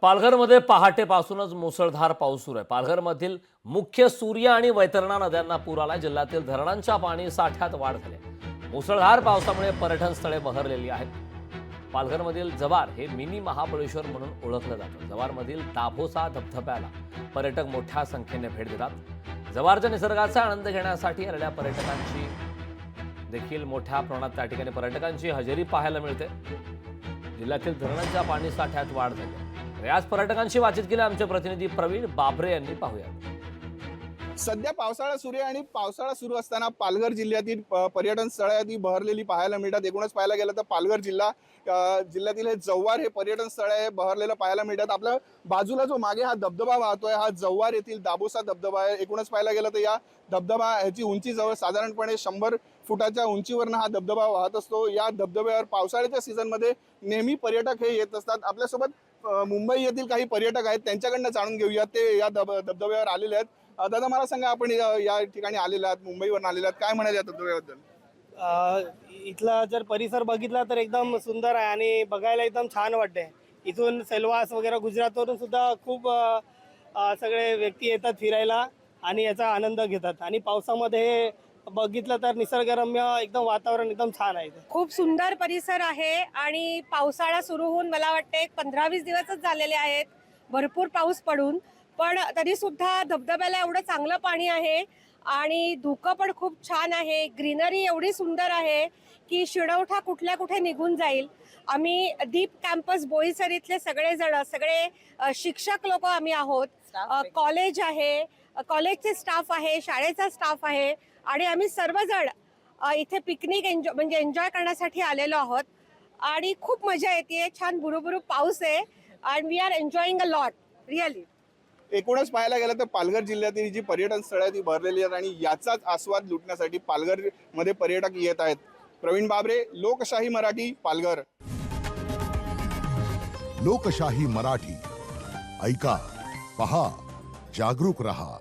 पालघरमध्ये पहाटेपासूनच मुसळधार पाऊस सुरू आहे। पालघरमधील मुख्य सूर्य आणि वैतरणा नद्यांना पूर आला। जिल्ह्यातील धरणांच्या पाणी साठ्यात वाढ झाली आहे। मुसळधार पावसामुळे पर्यटन स्थळे बहरलेली आहेत। पालघरमधील जव्हार हे मिनी महाबळेश्वर म्हणून ओळखलं जातं। जव्हारमधील दाभोसा धबधब्याला पर्यटक मोठ्या संख्येने भेट देतात। जव्हारच्या निसर्गाचा आनंद घेण्यासाठी आलेल्या पर्यटकांची देखील मोठ्या प्रमाणात त्या ठिकाणी पर्यटकांची हजेरी पाहायला मिळते। जिल्ह्यातील धरणांच्या पाणी साठ्यात वाढ झाली। याच पर्यटकांशी बातचीत केली आमचे प्रतिनिधी प्रवीण बाबरे यांनी। पाहूया। सध्या पावसाळा सुरू आहे आणि पावसाळा सुरू असताना पालघर जिल्ह्यातील पर्यटन स्थळे बहरलेली पाहायला मिळतात। एकूणच पाहायला गेलं तर पालघर जिल्ह्यातील हे जव्हार हे पर्यटन स्थळ आहे बहरलेलं पाहायला मिळतात। आपल्या बाजूला जो मागे हा धबधबा वाहतोय हा जव्हार येथील दाभोसा धबधबा आहे। एकूणच पाहायला गेलं तर या धबधबा ह्याची उंची जवळ साधारणपणे 100 फुटाच्या उंचीवरनं हा धबधबा वाहत असतो। या धबधब्यावर पावसाळ्याच्या सीझनमध्ये नेहमी पर्यटक हे येत असतात। आपल्यासोबत मुंबई येथील काही पर्यटक आहेत, त्यांच्याकडनं जाणून घेऊया ते या धबधब्यावर आलेले आहेत। दादा मला सांगा, आपण या ठिकाणी आलेले आहात, मुंबईवरून आलेले आहात, काय म्हणाल या धबधब्याबद्दल? इथला जर परिसर बघितला तर एकदम सुंदर आहे आणि बघायला एकदम छान वाटते। इथून सेलवास वगैरे गुजरातवरून सुद्धा खूप सगळे व्यक्ती येतात फिरायला आणि याचा आनंद घेतात। आणि पावसामध्ये बघितलं तर निसर्गरम्य एकदम वातावरण एकदम छान आहे। खूप सुंदर परिसर आहे आणि पावसाळा सुरू होऊन मला वाटते 15-20 दिवसच झालेले आहेत भरपूर पाऊस पडून, पण तरी सुद्धा धबधब्याला एवढं चांगलं पाणी आहे आणि धुकं पण खूप छान आहे। ग्रीनरी एवढी सुंदर आहे की शिणवठा कुठल्या कुठे निघून जाईल। आम्ही दीप कॅम्पस बोईसर इथले सगळे शिक्षक लोक आम्ही आहोत, कॉलेज आहे, कॉलेजचे स्टाफ आहे, शाळेचा स्टाफ आहे आणि आम्ही सर्वजण इथे पिकनिक एन्जॉय करण्यासाठी आलेलो आहोत आणि खूप मजा येते। छान बुरुबुरु पाऊस आहे and we are enjoying a lot really. एकूणच पाहायला गेलं तर पालघर जिल्ह्यातील जी पर्यटन स्थळे आहेत ती भरलेली आहेत आणि याचाच आस्वाद लुटण्यासाठी पालघर मध्ये पर्यटक येत आहेत। प्रवीण बाबरे, लोकशाही मराठी, पालघर। लोकशाही मराठी, ऐका, पहा, जागरूक रहा।